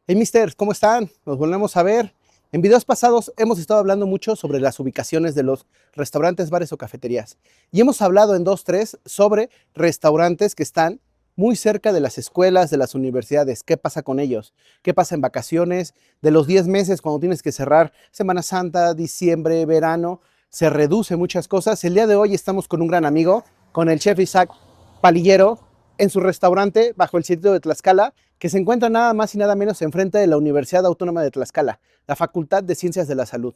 Hey, mister, ¿cómo están? Nos volvemos a ver. En videos pasados hemos estado hablando mucho sobre las ubicaciones de los restaurantes, bares o cafeterías. Y hemos hablado en dos, tres sobre restaurantes que están muy cerca de las escuelas, de las universidades. ¿Qué pasa con ellos? ¿Qué pasa en vacaciones? De los 10 meses cuando tienes que cerrar Semana Santa, diciembre, verano, se reduce muchas cosas. El día de hoy estamos con un gran amigo, con el chef Isaac Palillero, en su restaurante bajo el sitio de Tlaxcala, que se encuentra nada más y nada menos enfrente de la Universidad Autónoma de Tlaxcala, la Facultad de Ciencias de la Salud,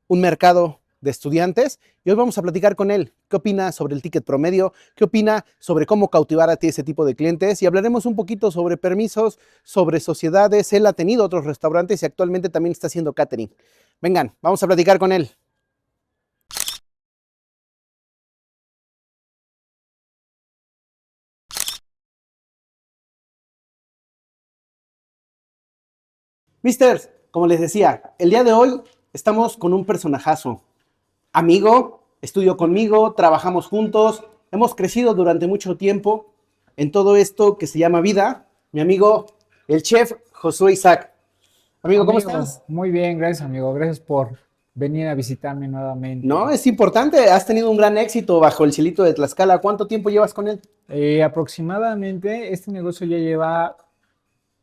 un mercado de estudiantes. Y hoy vamos a platicar con él. ¿Qué opina sobre el ticket promedio? ¿Qué opina sobre cómo cautivar a ti ese tipo de clientes? Y hablaremos un poquito sobre permisos, sobre sociedades. Él ha tenido otros restaurantes y actualmente también está haciendo catering. Vengan, vamos a platicar con él. Mister, como les decía, el día de hoy estamos con un personajazo, amigo, estudió conmigo, trabajamos juntos, hemos crecido durante mucho tiempo en todo esto que se llama vida. Mi amigo, el chef Josué Isaac. Amigo, ¿cómo Amigo, estás? muy bien, gracias amigo, gracias por venir a visitarme No, nuevamente. es importante, has tenido un gran éxito bajo el cielito de Tlaxcala. ¿Cuánto tiempo llevas con él? Aproximadamente este negocio ya lleva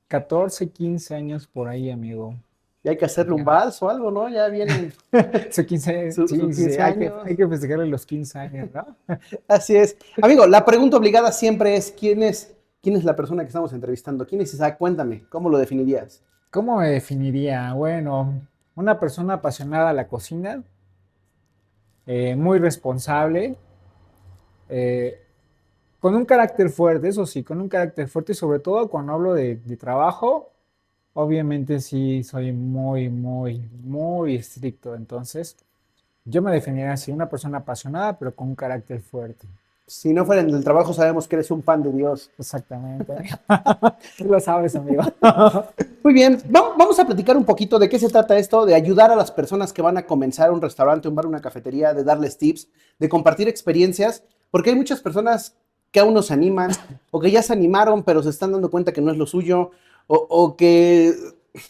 14, 15 años por ahí, amigo. Ya hay que hacerle un Ya. vals o algo, ¿no? Ya vienen Son 15, sus sí, sí, 15 años. hay que festejarle los 15 años, ¿no? Así es. Amigo, la pregunta obligada siempre es, ¿quién es la persona que estamos entrevistando? ¿Quién es Isaac? Cuéntame, ¿cómo lo definirías? ¿Cómo me definiría? Bueno, una persona apasionada a la cocina, muy responsable, eh, con un carácter fuerte, eso sí, con un carácter fuerte y sobre todo cuando hablo de trabajo. Obviamente sí, soy muy, muy, muy estricto. Entonces, yo me definiría así, una persona apasionada, pero con un carácter fuerte. Si no fuera en el trabajo, sabemos que eres un pan de Dios. Exactamente. Tú lo sabes, amigo. Muy bien, vamos a platicar un poquito de qué se trata esto, de ayudar a las personas que van a comenzar un restaurante, un bar, una cafetería, de darles tips, de compartir experiencias, porque hay muchas personas que aún no se animan, o que ya se animaron, pero se están dando cuenta que no es lo suyo, o que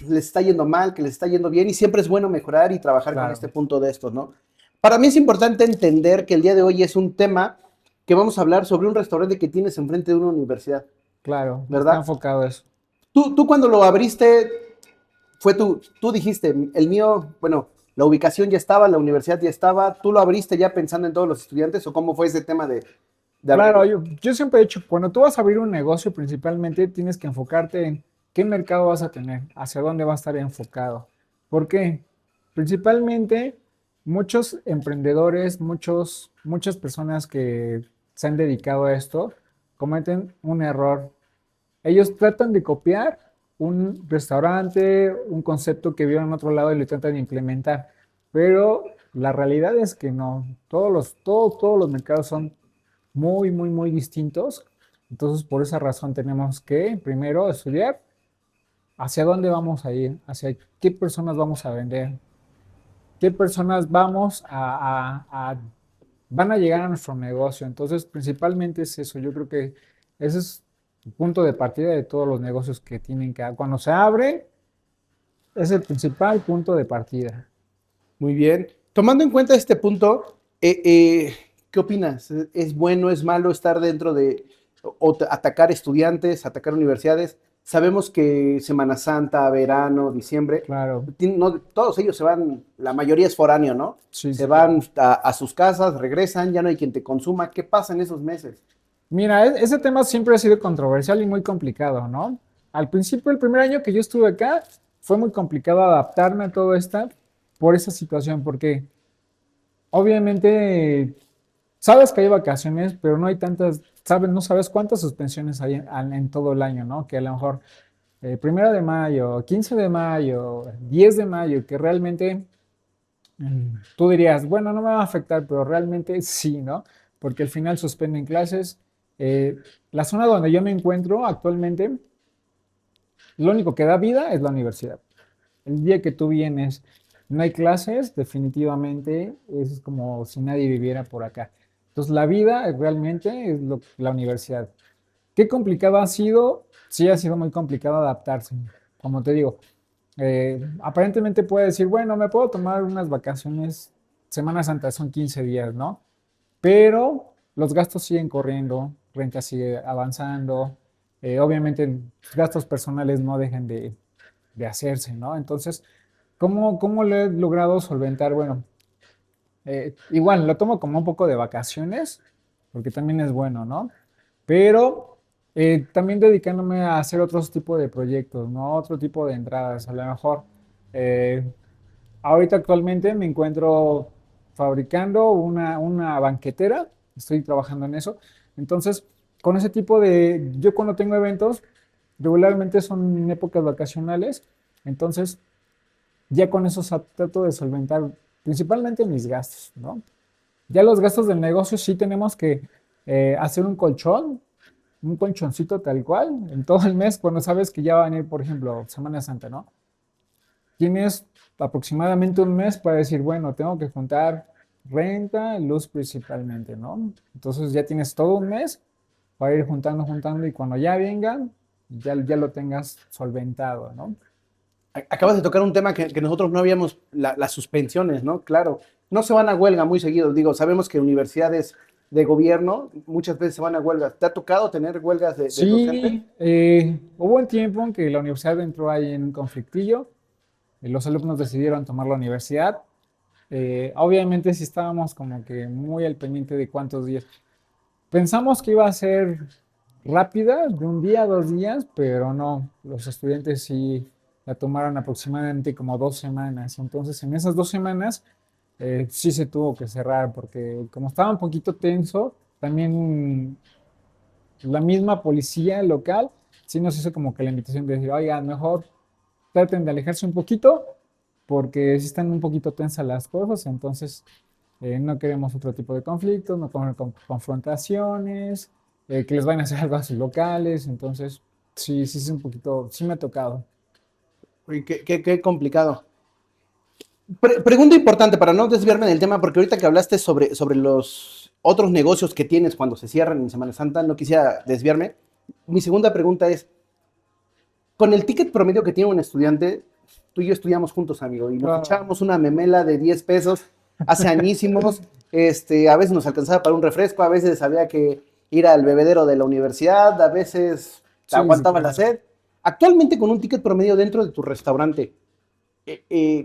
les está yendo mal, que les está yendo bien, y siempre es bueno mejorar y trabajar con este Claro, punto de estos, ¿no? Para mí es importante entender que el día de hoy es un tema que vamos a hablar sobre un restaurante que tienes enfrente de una universidad, claro, está ¿verdad? enfocado eso. Tú cuando lo abriste, tú dijiste, el mío, bueno, la ubicación ya estaba, la universidad ya estaba, ¿tú lo abriste ya pensando en todos los estudiantes o cómo fue ese tema de Claro, abrirlo? yo siempre he dicho, cuando tú vas a abrir un negocio, principalmente tienes que enfocarte en qué mercado vas a tener, hacia dónde va a estar enfocado. ¿Por qué? Principalmente, muchos emprendedores, muchas personas que se han dedicado a esto, cometen un error. Ellos tratan de copiar un restaurante, un concepto que vieron en otro lado y lo tratan de implementar, pero la realidad es que no. Todos los mercados son muy, muy, muy distintos. Entonces, por esa razón tenemos que primero estudiar hacia dónde vamos a ir, hacia qué personas vamos a vender, qué personas van a llegar a nuestro negocio. Entonces, principalmente es eso. Yo creo que ese es el punto de partida de todos los negocios que tienen que, cuando se abre, es el principal punto de partida. Muy bien. Tomando en cuenta este punto, ¿qué opinas? ¿Es bueno, es malo estar dentro de atacar estudiantes, atacar universidades? Sabemos que Semana Santa, verano, diciembre, Claro, no, todos ellos se van, la mayoría es foráneo, ¿no? sí, Se sí. van a sus casas, regresan, ya no hay quien te consuma. ¿Qué pasa en esos meses? Mira, ese tema siempre ha sido controversial y muy complicado, ¿no? Al principio, el primer año que yo estuve acá, fue muy complicado adaptarme a todo esto por esa situación, porque obviamente sabes que hay vacaciones, pero no hay tantas, sabes, no sabes cuántas suspensiones hay en todo el año, ¿no? Que a lo mejor 1 de mayo, 15 de mayo, 10 de mayo, que realmente tú dirías, bueno, no me va a afectar, pero realmente sí, ¿no? Porque al final suspenden clases. La zona donde yo me encuentro actualmente, lo único que da vida es la universidad. El día que tú vienes, no hay clases, definitivamente es como si nadie viviera por acá. Entonces, la vida realmente es la universidad. ¿Qué complicado ha sido? Sí, ha sido muy complicado adaptarse. como te digo, aparentemente puede decir, bueno, me puedo tomar unas vacaciones, Semana Santa son 15 días, ¿no? Pero los gastos siguen corriendo, renta sigue avanzando, obviamente gastos personales no dejan de hacerse, ¿no? Entonces, ¿cómo lo he logrado solventar? Bueno, igual lo tomo como un poco de vacaciones, porque también es bueno, ¿no? Pero también dedicándome a hacer otros tipos de proyectos, ¿no? Otro tipo de entradas. A lo mejor, eh, ahorita actualmente me encuentro fabricando una banquetera, estoy trabajando en eso. Entonces, con ese tipo yo cuando tengo eventos, regularmente son en épocas vacacionales, entonces ya con eso trato de solventar principalmente mis gastos, ¿no? Ya los gastos del negocio sí tenemos que hacer un colchoncito tal cual, en todo el mes, cuando sabes que ya va a venir, por ejemplo, Semana Santa, ¿no? Tienes aproximadamente un mes para decir, bueno, tengo que juntar renta, luz principalmente, ¿no? Entonces ya tienes todo un mes para ir juntando y cuando ya vengan, ya lo tengas solventado, ¿no? Acabas de tocar un tema que nosotros no habíamos, las suspensiones, ¿no? Claro, no se van a huelga muy seguido. Digo, sabemos que universidades de gobierno muchas veces se van a huelgas. ¿Te ha tocado tener huelgas de docentes? Sí, hubo un tiempo en que la universidad entró ahí en un conflictillo, los alumnos decidieron tomar la universidad. Obviamente sí estábamos como que muy al pendiente de cuántos días. Pensamos que iba a ser rápida, de un día a 2 días, pero no, los estudiantes sí la tomaron aproximadamente como 2 semanas. Entonces en esas 2 semanas sí se tuvo que cerrar porque como estaba un poquito tenso, también la misma policía local sí nos hizo como que la invitación de decir, oigan, mejor traten de alejarse un poquito porque sí están un poquito tensas las cosas, entonces no queremos otro tipo de conflictos, no queremos confrontaciones, que les vayan a hacer algo a sus locales, entonces sí es un poquito, sí me ha tocado. Uy, qué complicado. Pregunta importante para no desviarme del tema, porque ahorita que hablaste sobre los otros negocios que tienes cuando se cierran en Semana Santa, no quisiera desviarme. Mi segunda pregunta es, con el ticket promedio que tiene un estudiante, tú y yo estudiamos juntos, amigo, y nos Claro. echábamos una memela de 10 pesos hace añísimos. A veces nos alcanzaba para un refresco, a veces había que ir al bebedero de la universidad, a veces te Sí, sí, aguantaba la claro. sed. Actualmente, con un ticket promedio dentro de tu restaurante,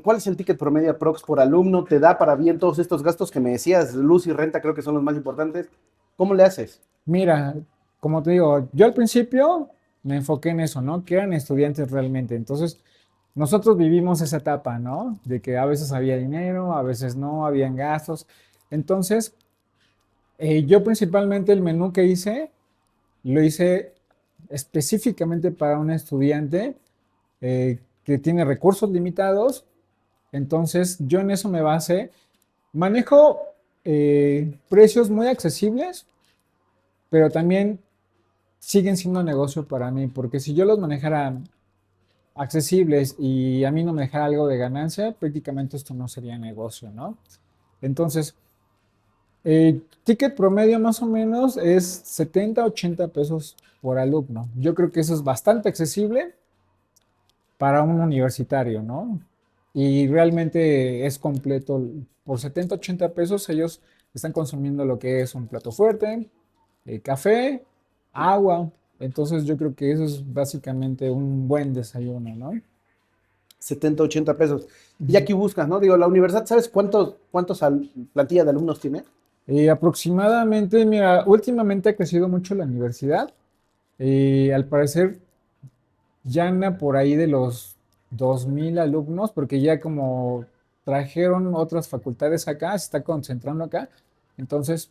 ¿cuál es el ticket promedio aprox por alumno? ¿Te da para bien todos estos gastos que me decías? Luz y renta creo que son los más importantes. ¿Cómo le haces? Mira, como te digo, yo al principio me enfoqué en eso, ¿no? Que eran estudiantes realmente. Entonces, nosotros vivimos esa etapa, ¿no? De que a veces había dinero, a veces no, habían gastos. Entonces, yo principalmente el menú que hice, lo hice específicamente para un estudiante que tiene recursos limitados. Entonces, yo en eso me basé. Manejo precios muy accesibles, pero también siguen siendo negocio para mí, porque si yo los manejara accesibles y a mí no me dejara algo de ganancia, prácticamente esto no sería negocio, ¿no? Entonces, ticket promedio más o menos es 70, 80 pesos por alumno. Yo creo que eso es bastante accesible para un universitario, ¿no? Y realmente es completo. Por 70, 80 pesos ellos están consumiendo lo que es un plato fuerte, café, agua. Entonces yo creo que eso es básicamente un buen desayuno, ¿no? 70, 80 pesos. Y Ujú. aquí buscas, ¿no? Digo, la universidad, ¿sabes cuántos plantilla de alumnos tiene? Aproximadamente, mira, últimamente ha crecido mucho la universidad. Al parecer ya anda por ahí de los 2,000 alumnos, porque ya como trajeron otras facultades acá, se está concentrando acá. Entonces,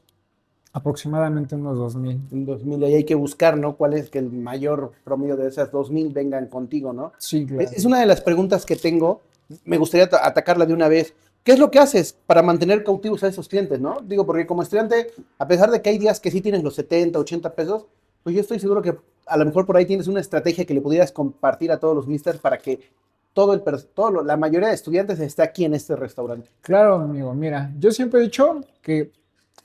aproximadamente unos 2,000. En 2000, ahí hay que buscar, ¿no? ¿Cuál es que el mayor promedio de esas 2000 vengan contigo, ¿no? Sí, Es claro. una de las preguntas que tengo. Me gustaría atacarla de una vez. ¿Qué es lo que haces para mantener cautivos a esos clientes, no? Digo, porque como estudiante, a pesar de que hay días que sí tienes los 70, 80 pesos, pues yo estoy seguro que a lo mejor por ahí tienes una estrategia que le pudieras compartir a todos los misters para que la mayoría de estudiantes esté aquí en este restaurante. Claro, amigo. Mira, yo siempre he dicho que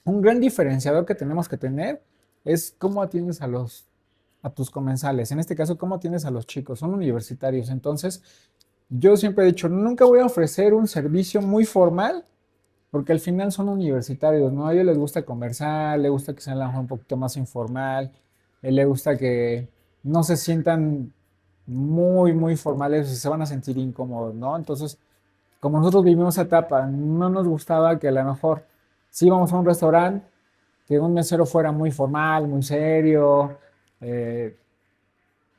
un gran diferenciador que tenemos que tener es cómo atiendes a los a tus comensales. En este caso, ¿cómo tienes a los chicos? Son universitarios. Entonces, yo siempre he dicho, nunca voy a ofrecer un servicio muy formal porque al final son universitarios, ¿no? A ellos les gusta conversar, les gusta que sea a lo mejor un poquito más informal, les gusta que no se sientan muy formales, se van a sentir incómodos, ¿no? Entonces, como nosotros vivimos esa etapa, no nos gustaba que a lo mejor si íbamos a un restaurante, que un mesero fuera muy formal, muy serio, eh,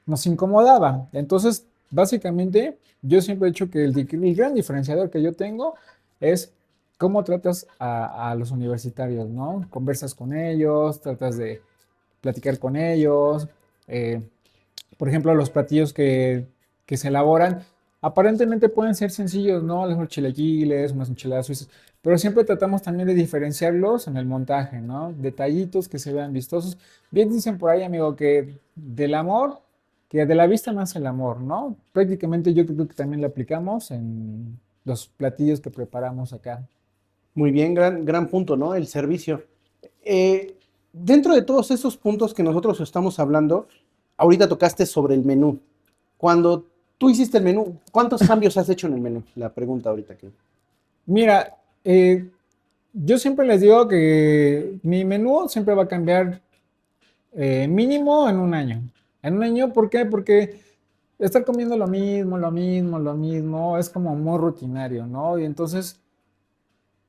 nos incomodaba. Entonces, básicamente, yo siempre he dicho que el gran diferenciador que yo tengo es cómo tratas a los universitarios, ¿no? Conversas con ellos, tratas de platicar con ellos. eh, por ejemplo, los platillos que se elaboran, aparentemente pueden ser sencillos, ¿no? A lo mejor chilaquiles, unas enchiladas suizas, pero siempre tratamos también de diferenciarlos en el montaje, ¿no? Detallitos que se vean vistosos. Bien dicen por ahí, amigo, que del amor, que de la vista nace el amor, ¿no? Prácticamente yo creo que también lo aplicamos en los platillos que preparamos acá. Muy bien, gran punto, ¿no? El servicio. Dentro de todos esos puntos que nosotros estamos hablando, ahorita tocaste sobre el menú. Cuando tú hiciste el menú, ¿cuántos cambios has hecho en el menú? La pregunta ahorita que... Mira, yo siempre les digo que mi menú siempre va a cambiar mínimo en un año. En un año, ¿por qué? Porque estar comiendo lo mismo, es como muy rutinario, ¿no? Y entonces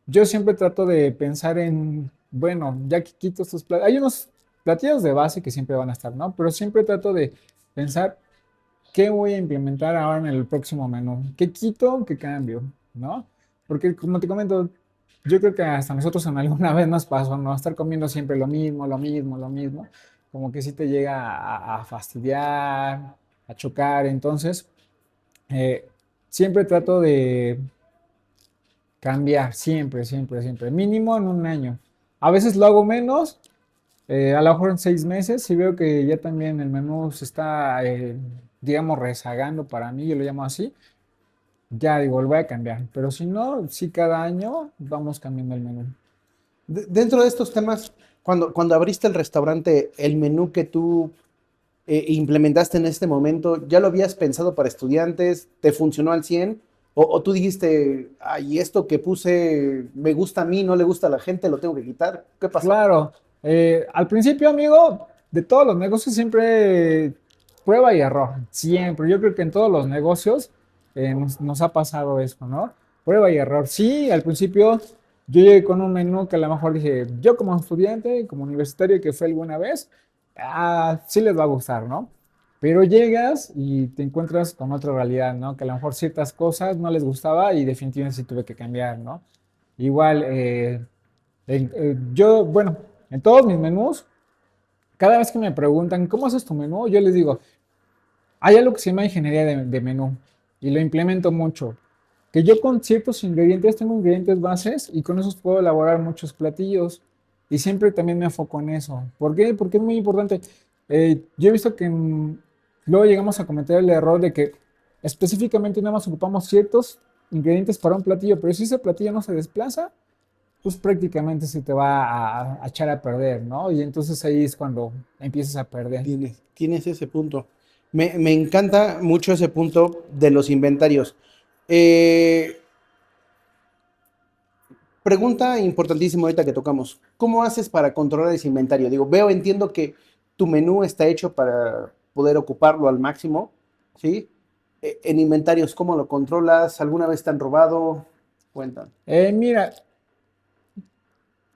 yo siempre trato de pensar en, bueno, ya que quito estos platillos, hay unos platillos de base que siempre van a estar, ¿no? Pero siempre trato de pensar qué voy a implementar ahora en el próximo menú, qué quito, qué cambio, ¿no? Porque como te comento, yo creo que hasta nosotros en alguna vez nos pasó, ¿no? Estar comiendo siempre lo mismo, como que sí te llega a fastidiar, a chocar. Entonces, eh, siempre trato de cambiar, siempre, mínimo en un año. A veces lo hago menos, a lo mejor en 6 meses, si veo que ya también el menú se está, digamos, rezagando para mí, yo lo llamo así, ya digo, lo voy a cambiar. Pero si no, sí cada año vamos cambiando el menú. Dentro de estos temas, cuando abriste el restaurante, el menú que tú implementaste en este momento, ¿ya lo habías pensado para estudiantes? ¿Te funcionó al 100? O tú dijiste, ay, esto que puse me gusta a mí, no le gusta a la gente, lo tengo que quitar? ¿Qué pasó? Claro, al principio, amigo, de todos los negocios siempre prueba y error, siempre. Yo creo que en todos los negocios nos ha pasado eso, ¿no? Prueba y error. Sí, al principio yo llegué con un menú que a lo mejor dije, yo como estudiante, como universitario que fue alguna vez, sí les va a gustar, ¿no? Pero llegas y te encuentras con otra realidad, ¿no? Que a lo mejor ciertas cosas no les gustaba y definitivamente sí tuve que cambiar, ¿no? Igual, yo, bueno, en todos mis menús, cada vez que me preguntan, ¿cómo haces tu menú? Yo les digo, hay algo que se llama ingeniería de menú y lo implemento mucho. Que yo con ciertos ingredientes tengo ingredientes bases y con esos puedo elaborar muchos platillos. Y siempre también me enfoco en eso. ¿Por qué? Porque es muy importante. Yo he visto que luego llegamos a cometer el error de que específicamente nada más ocupamos ciertos ingredientes para un platillo, pero si ese platillo no se desplaza, pues prácticamente se te va a echar a perder, ¿no? Y entonces ahí es cuando empiezas a perder. Tienes ese punto. Me encanta mucho ese punto de los inventarios. Eh, Pregunta importantísima ahorita que tocamos. ¿Cómo haces para controlar ese inventario? Digo, entiendo que tu menú está hecho para poder ocuparlo al máximo, ¿sí? En inventarios, ¿cómo lo controlas? ¿Alguna vez te han robado? Cuentan. Mira,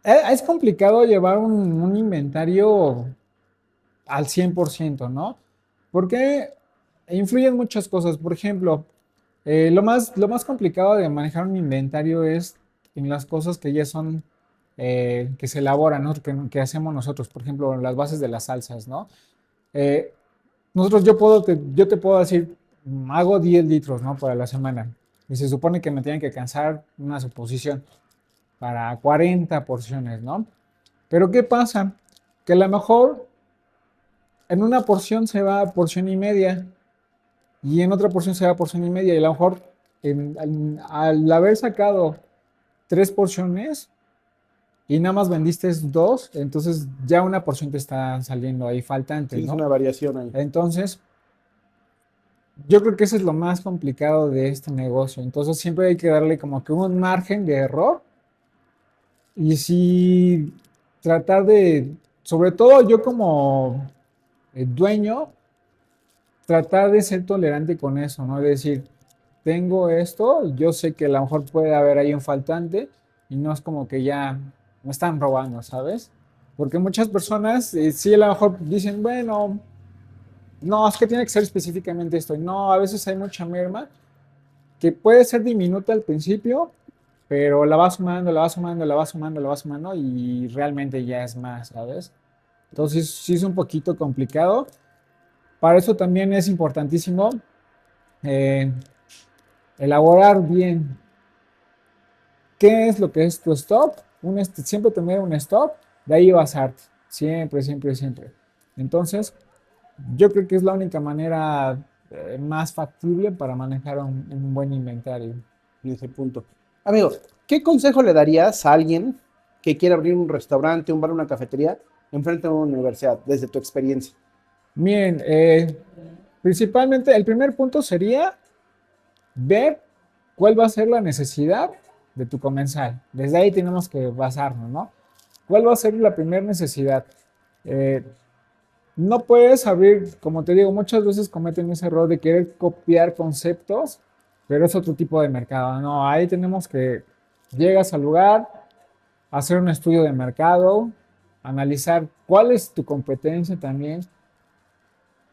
es complicado llevar un inventario al 100%, ¿no? Porque influyen muchas cosas. Por ejemplo, lo más complicado de manejar un inventario es en las cosas que ya son, que se elaboran, ¿no? Que hacemos nosotros. Por ejemplo, las bases de las salsas, ¿no? Eh, yo te puedo decir, hago 10 litros, ¿no? Para la semana. Y se supone que me tienen que alcanzar una suposición para 40 porciones, ¿no? Pero ¿qué pasa? Que a lo mejor en una porción se va a porción y media y en otra porción se va a porción y media y a lo mejor al haber sacado 3 porciones, y nada más vendiste dos, entonces ya una porción te está saliendo ahí faltante, Sí, es ¿no? una variación ahí. Entonces, yo creo que eso es lo más complicado de este negocio. Entonces, siempre hay que darle como que un margen de error y sí tratar de, sobre todo yo como dueño, tratar de ser tolerante con eso, ¿no? De decir, tengo esto, yo sé que a lo mejor puede haber ahí un faltante y no es como que ya me están robando, ¿sabes? Porque muchas personas sí a lo mejor dicen, bueno, no, es que tiene que ser específicamente esto. Y no, a veces hay mucha merma que puede ser diminuta al principio, pero la va sumando, la va sumando, la va sumando, la va sumando y realmente ya es más, ¿sabes? Entonces sí es un poquito complicado. Para eso también es importantísimo eh, elaborar bien qué es lo que es tu stop. Siempre tener un stop, de ahí basarte. Siempre, siempre, siempre. Entonces, yo creo que es la única manera más factible para manejar un buen inventario. En ese punto. Amigo, ¿qué consejo le darías a alguien que quiere abrir un restaurante, un bar, una cafetería enfrente de una universidad, desde tu experiencia? Bien, principalmente el primer punto sería ver cuál va a ser la necesidad de tu comensal. Desde ahí tenemos que basarnos, ¿no? ¿Cuál va a ser la primera necesidad? Eh, no puedes abrir, como te digo, muchas veces cometen ese error de querer copiar conceptos, pero es otro tipo de mercado. No, ahí tenemos que llegas al lugar, hacer un estudio de mercado, analizar cuál es tu competencia también,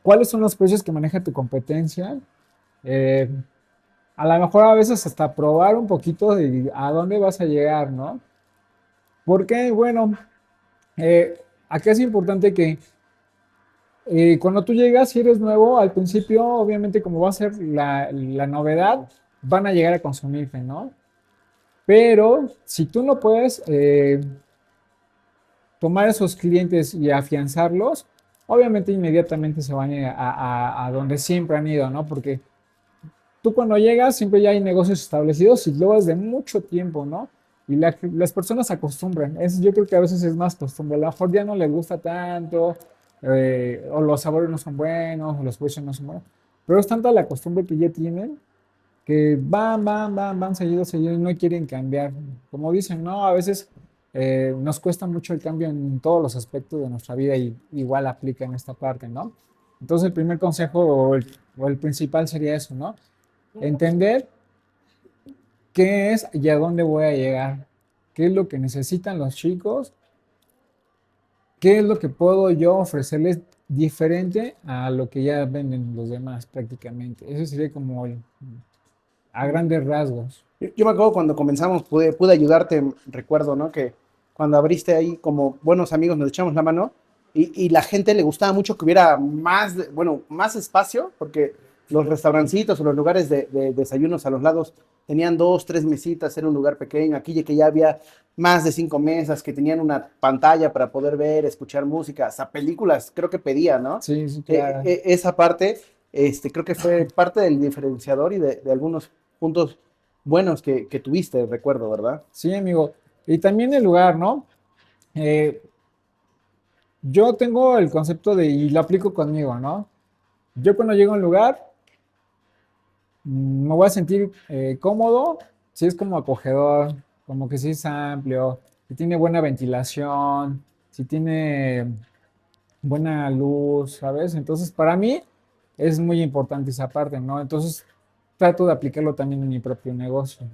cuáles son los precios que maneja tu competencia. eh, a lo mejor a veces hasta probar un poquito de a dónde vas a llegar, ¿no? Porque, bueno, aquí es importante que cuando tú llegas, si eres nuevo, al principio, obviamente, como va a ser la novedad, van a llegar a consumirte, ¿no? Pero si tú no puedes tomar esos clientes y afianzarlos, obviamente inmediatamente se van a ir a donde siempre han ido, ¿no? Porque tú cuando llegas siempre ya hay negocios establecidos y luego es de mucho tiempo, ¿no? Y las personas se acostumbran. Yo creo que a veces es más costumbre. A lo mejor ya no les gusta tanto, o los sabores no son buenos, o los precios no son buenos. Pero es tanta la costumbre que ya tienen que van seguido, seguido y no quieren cambiar. Como dicen, ¿no? A veces nos cuesta mucho el cambio en todos los aspectos de nuestra vida y igual aplica en esta parte, ¿no? Entonces el primer consejo o el principal sería eso, ¿no? Entender qué es y a dónde voy a llegar, qué es lo que necesitan los chicos, qué es lo que puedo yo ofrecerles diferente a lo que ya venden los demás prácticamente. Eso sería como a grandes rasgos. Yo me acuerdo cuando comenzamos, pude ayudarte, recuerdo, ¿no? Que cuando abriste ahí, como buenos amigos, nos echamos la mano y la gente le gustaba mucho que hubiera más, bueno, más espacio, porque los restaurancitos o los lugares de desayunos a los lados tenían dos, tres mesitas, era un lugar pequeño. Aquí que ya había más de 5 mesas, que tenían una pantalla para poder ver, escuchar música, hasta películas, creo que pedía, ¿no? Sí, sí, claro. Esa parte, creo que fue parte del diferenciador y de algunos puntos buenos que tuviste, recuerdo, ¿verdad? Sí, amigo. Y también el lugar, ¿no? Eh, yo tengo el concepto y lo aplico conmigo, ¿no? Yo cuando llego a un lugar, me voy a sentir cómodo si es como acogedor, como que si es amplio, si tiene buena ventilación, si tiene buena luz, ¿sabes? Entonces, para mí es muy importante esa parte, ¿no? Entonces, trato de aplicarlo también en mi propio negocio.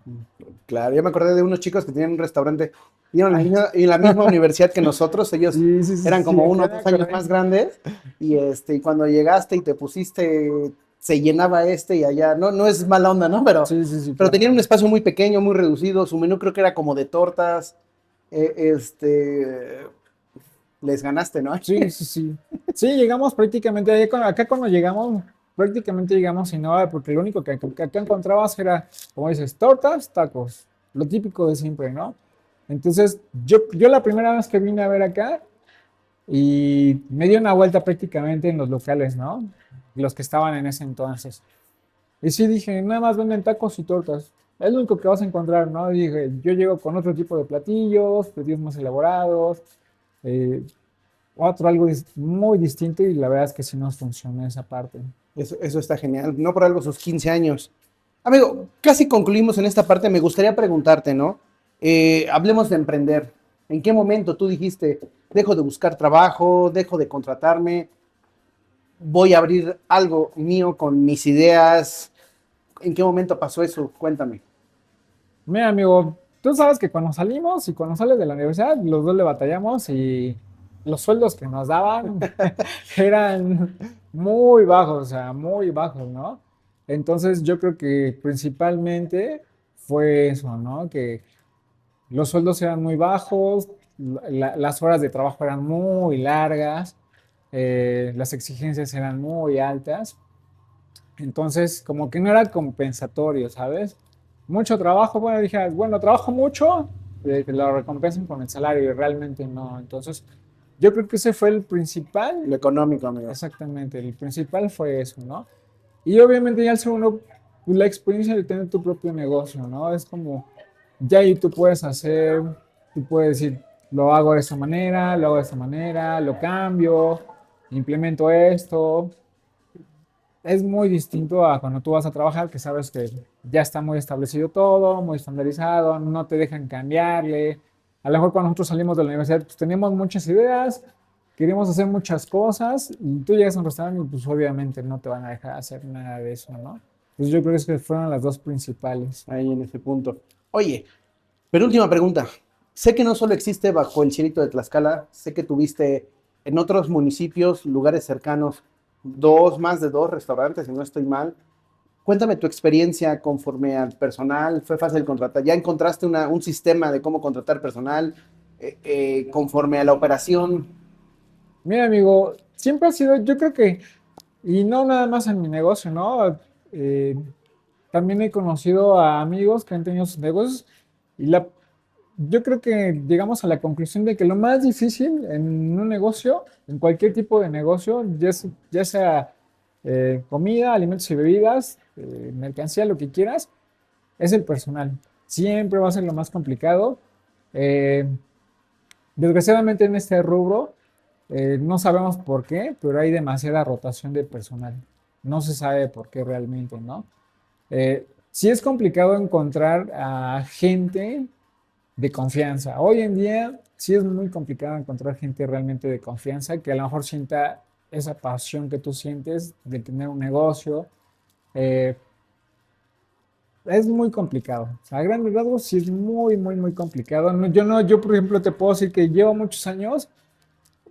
Claro, yo me acordé de unos chicos que tenían un restaurante y en Ay, en la misma universidad que nosotros, ellos sí, sí, sí, eran sí, como ya uno o me 2 años acordé. más grandes y cuando llegaste y te pusiste, se llenaba y allá, no, no es mala onda, ¿no? Sí, sí, sí, Pero tenían un claro. espacio muy pequeño, muy reducido, su menú creo que era como de tortas, eh, este, les ganaste, ¿no? Sí, sí, sí. Sí, llegamos prácticamente, acá cuando llegamos, prácticamente llegamos sin nada, porque lo único que acá encontrabas era, como dices, tortas, tacos, lo típico de siempre, ¿no? Entonces, yo la primera vez que vine a ver acá y me di una vuelta prácticamente en los locales, ¿no? Los que estaban en ese entonces. Y sí dije, nada más venden tacos y tortas. es lo único que vas a encontrar, ¿no? Dije, yo llego con otro tipo de platillos más elaborados, eh, otro algo muy distinto y la verdad es que sí nos funciona esa parte. Eso está genial. No por algo sus 15 años. Amigo, casi concluimos en esta parte. Me gustaría preguntarte, ¿no? Hablemos de emprender. ¿En qué momento tú dijiste, dejo de buscar trabajo, dejo de contratarme, voy a abrir algo mío con mis ideas? ¿En qué momento pasó eso? Cuéntame. Mira, amigo, tú sabes que cuando salimos y cuando sales de la universidad, los dos le batallamos y los sueldos que nos daban eran muy bajos, o sea, muy bajos, ¿no? Entonces yo creo que principalmente fue eso, ¿no? Que los sueldos eran muy bajos, las horas de trabajo eran muy largas, las exigencias eran muy altas. Entonces, como que no era compensatorio, ¿sabes? Mucho trabajo, bueno, dije, bueno, trabajo mucho, que lo recompensen con el salario y realmente no. Entonces, yo creo que ese fue el principal, Lo económico, amigo. exactamente, el principal fue eso, ¿no? Y obviamente ya el segundo, pues, la experiencia de tener tu propio negocio, ¿no? Es como, ya ahí tú puedes hacer, tú puedes decir, lo hago de esta manera, lo hago de esta manera, lo cambio, implemento esto, es muy distinto a cuando tú vas a trabajar, que sabes que ya está muy establecido todo, muy estandarizado, no te dejan cambiarle. A lo mejor cuando nosotros salimos de la universidad, pues teníamos muchas ideas, queríamos hacer muchas cosas, y tú llegas a un restaurante y pues obviamente no te van a dejar hacer nada de eso, ¿no? Pues yo creo que fueron las dos principales. Ahí en ese punto. Oye, pero última pregunta. Sé que no solo existe bajo el Chilito de Tlaxcala, sé que tuviste en otros municipios, lugares cercanos, más de dos restaurantes, si no estoy mal. Cuéntame tu experiencia conforme al personal. ¿Fue fácil contratar? ¿Ya encontraste un sistema de cómo contratar personal conforme a la operación? Mira, amigo, siempre ha sido, yo creo que, y no nada más en mi negocio, ¿no? Eh, También he conocido a amigos que han tenido sus negocios y yo creo que llegamos a la conclusión de que lo más difícil en un negocio, en cualquier tipo de negocio, ya sea comida, alimentos y bebidas, mercancía, lo que quieras, es el personal. Siempre va a ser lo más complicado. Eh, Desgraciadamente en este rubro, no sabemos por qué, pero hay demasiada rotación de personal. No se sabe por qué realmente, ¿no? Sí es complicado encontrar a gente de confianza. Hoy en día sí es muy complicado encontrar gente realmente de confianza que a lo mejor sienta esa pasión que tú sientes de tener un negocio. Eh, es muy complicado. O sea, a grandes rasgos sí es muy, muy, muy complicado. Yo, por ejemplo, te puedo decir que llevo muchos años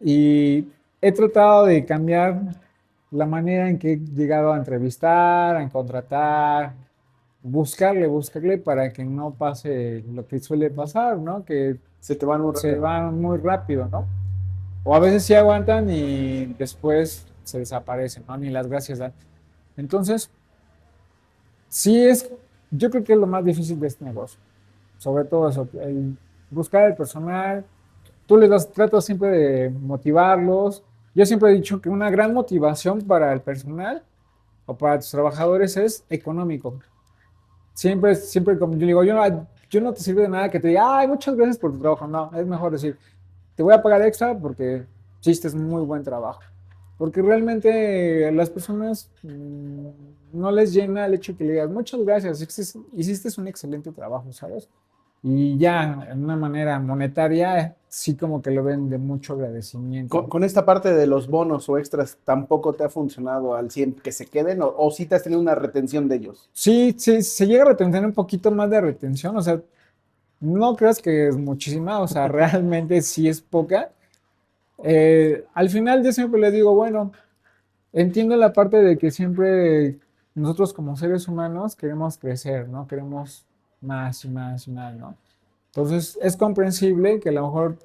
y he tratado de cambiar la manera en que he llegado a entrevistar, a contratar, buscarle para que no pase lo que suele pasar, ¿no? Que Se te van muy se rápido. van muy rápido, ¿no? O a veces sí aguantan y después se desaparecen, ¿no? Ni las gracias dan. Entonces, sí yo creo que es lo más difícil de este negocio. Sobre todo eso, el buscar el personal. Tú tratas siempre de motivarlos. Yo siempre he dicho que una gran motivación para el personal o para tus trabajadores es económico. Siempre como yo digo, yo no te sirve de nada que te diga, ay, muchas gracias por tu trabajo. No, es mejor decir, te voy a pagar extra porque hiciste muy buen trabajo. Porque realmente a las personas no les llena el hecho que le digas, muchas gracias, hiciste un excelente trabajo, ¿sabes? Y ya, en una manera monetaria, sí como que lo ven de mucho agradecimiento. Con esta parte de los bonos o extras, ¿tampoco te ha funcionado al 100 que se queden o sí te has tenido una retención de ellos? Sí, sí, se llega a retener un poquito más de retención, o sea, no creas que es muchísima, o sea, realmente sí es poca. Al final yo siempre les digo, bueno, entiendo la parte de que siempre nosotros como seres humanos queremos crecer, ¿no? Queremos más y más y más, ¿no? Entonces es comprensible que a lo mejor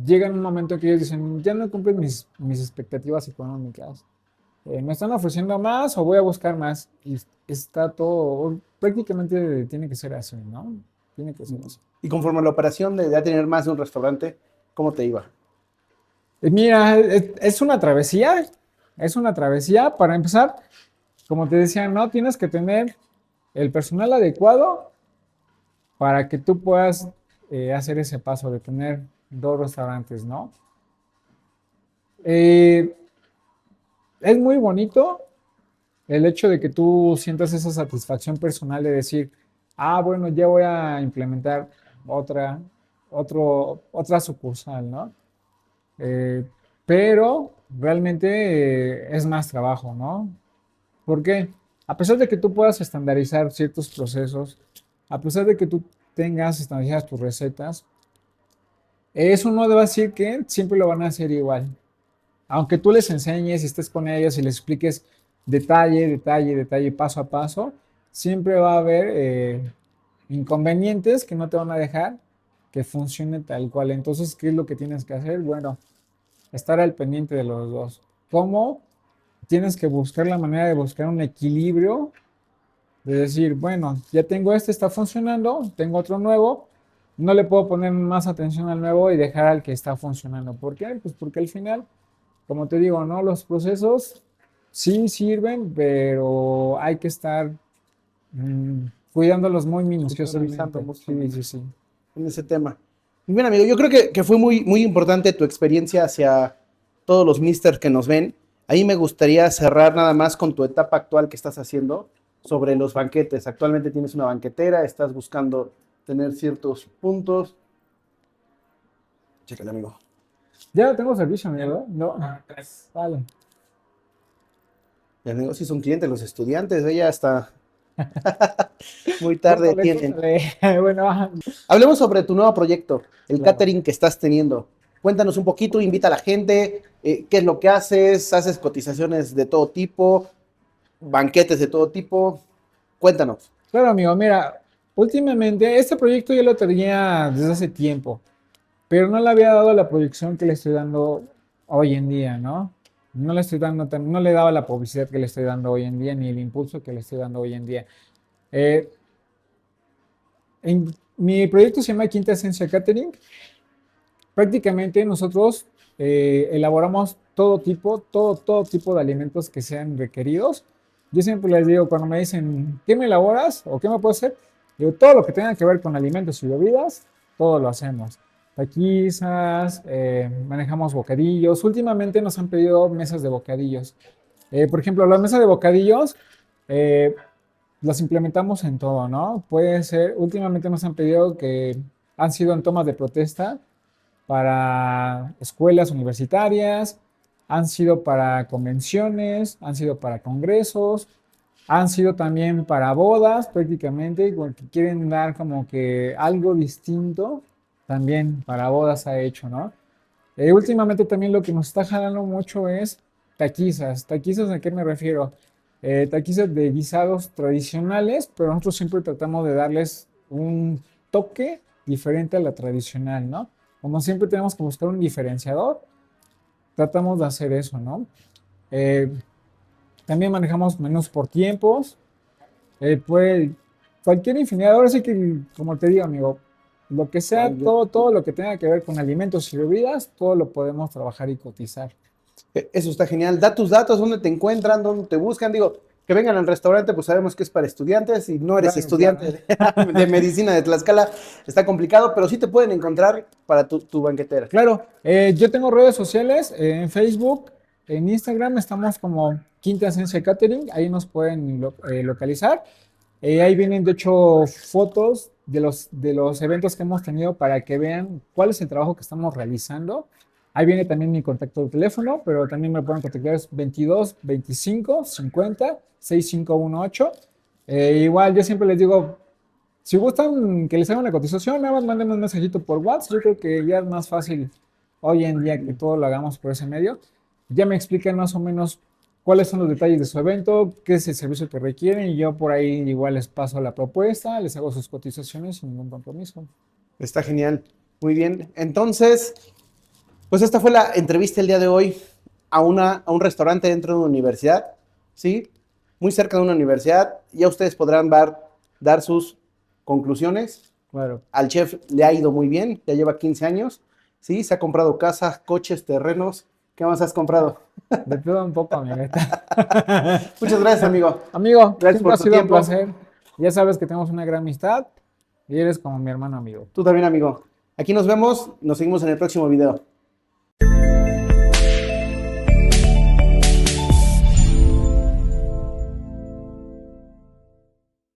llega un momento que ellos dicen, ya no cumplen mis expectativas económicas. Me están ofreciendo más o voy a buscar más. Y está todo, prácticamente tiene que ser así, ¿no? Tiene que ser así. Y conforme a la operación de ya tener más de un restaurante, ¿cómo te iba? Mira, es una travesía, es una travesía. Para empezar, como te decía, no tienes que tener el personal adecuado para que tú puedas hacer ese paso de tener 2 restaurantes, ¿no? Eh, es muy bonito el hecho de que tú sientas esa satisfacción personal de decir, ah, bueno, ya voy a implementar otra, otra sucursal, ¿no? Eh, pero realmente es más trabajo, ¿no? ¿Por qué? A pesar de que tú puedas estandarizar ciertos procesos, a pesar de que tú tengas estandarizadas tus recetas, eso no debe decir que siempre lo van a hacer igual. Aunque tú les enseñes y estés con ellos y les expliques detalle, detalle, detalle, paso a paso, siempre va a haber inconvenientes que no te van a dejar que funcione tal cual. Entonces, ¿qué es lo que tienes que hacer? Bueno, estar al pendiente de los dos. ¿Cómo? Tienes que buscar la manera de buscar un equilibrio, de decir, bueno, ya tengo este, está funcionando, tengo otro nuevo, no le puedo poner más atención al nuevo y dejar al que está funcionando. ¿Por qué? Pues porque al final, como te digo, ¿no? Los procesos sí sirven, pero hay que estar cuidándolos muy Supervisando minuciosamente. mucho Sí, sí, sí. en ese tema. Muy bien, amigo, yo creo que fue muy, muy importante tu experiencia hacia todos los misters que nos ven. Ahí me gustaría cerrar nada más con tu etapa actual que estás haciendo sobre los banquetes. Actualmente tienes una banquetera, estás buscando tener ciertos puntos. Chécale, amigo. Ya tengo servicio, amigo, ¿eh? No. Vale. El negocio es un cliente, los estudiantes, ella hasta muy tarde Córtale, tienen. córtale. Bueno, Hablemos sobre tu nuevo proyecto, el claro. catering que estás teniendo. Cuéntanos un poquito, invita a la gente, qué es lo que haces cotizaciones de todo tipo, banquetes de todo tipo. Cuéntanos. Claro, amigo, mira, últimamente este proyecto yo lo tenía desde hace tiempo, pero no le había dado la proyección que le estoy dando hoy en día, ¿no? No le estoy dando no le daba la publicidad que le estoy dando hoy en día, ni el impulso que le estoy dando hoy en día. Eh, mi proyecto se llama Quinta Esencia Catering. Prácticamente nosotros elaboramos todo tipo de alimentos que sean requeridos. Yo siempre les digo, cuando me dicen, ¿qué me elaboras o qué me puedo hacer? Digo, todo lo que tenga que ver con alimentos y bebidas, todo lo hacemos. Taquizas, manejamos bocadillos. Últimamente nos han pedido mesas de bocadillos. Por ejemplo, las mesas de bocadillos eh, las implementamos en todo, ¿no? Puede ser, últimamente nos han pedido que han sido en tomas de protesta para escuelas universitarias, han sido para convenciones, han sido para congresos, han sido también para bodas prácticamente, porque quieren dar como que algo distinto, también para bodas ha hecho, ¿no? Últimamente también lo que nos está jalando mucho es taquizas. ¿Taquizas a qué me refiero? Taquizas de guisados tradicionales, pero nosotros siempre tratamos de darles un toque diferente a la tradicional, ¿no? Como siempre tenemos que buscar un diferenciador, tratamos de hacer eso, ¿no? Eh, también manejamos menús por tiempos, pues cualquier infinidad. Ahora sí que, como te digo, amigo, lo que sea, todo lo que tenga que ver con alimentos y bebidas, todo lo podemos trabajar y cotizar. Eso está genial. Da tus datos, dónde te encuentran, dónde te buscan. Digo, que vengan al restaurante, pues sabemos que es para estudiantes. Si no eres Claro, claro. estudiante de medicina de Tlaxcala, está complicado, pero sí te pueden encontrar para tu banquetera. Claro, yo tengo redes sociales, en Facebook, en Instagram estamos como Quinta Esencia Catering, ahí nos pueden localizar. Ahí vienen, de hecho, fotos de los eventos que hemos tenido para que vean cuál es el trabajo que estamos realizando. Ahí viene también mi contacto de teléfono, pero también me pueden contactar, es 22 25 50 6518. Igual yo siempre les digo, si gustan que les haga una cotización, nada más manden un mensajito por WhatsApp. Yo creo que ya es más fácil hoy en día que todo lo hagamos por ese medio. Ya me explican más o menos cuáles son los detalles de su evento, qué es el servicio que requieren y yo por ahí igual les paso la propuesta, les hago sus cotizaciones sin ningún compromiso. Está genial. Muy bien. Entonces, pues esta fue la entrevista el día de hoy a un restaurante dentro de una universidad, ¿sí? Muy cerca de una universidad. Ya ustedes podrán dar sus conclusiones. Claro, Al chef le ha ido muy bien, ya lleva 15 años, ¿sí? Se ha comprado casas, coches, terrenos. ¿Qué más has comprado? de todo un poco, amiguita. Muchas gracias, amigo. Amigo, Gracias siempre por ha tu sido un tiempo. placer. Ya sabes que tenemos una gran amistad. Y eres como mi hermano amigo. Tú también, amigo. Aquí nos vemos, nos seguimos en el próximo video.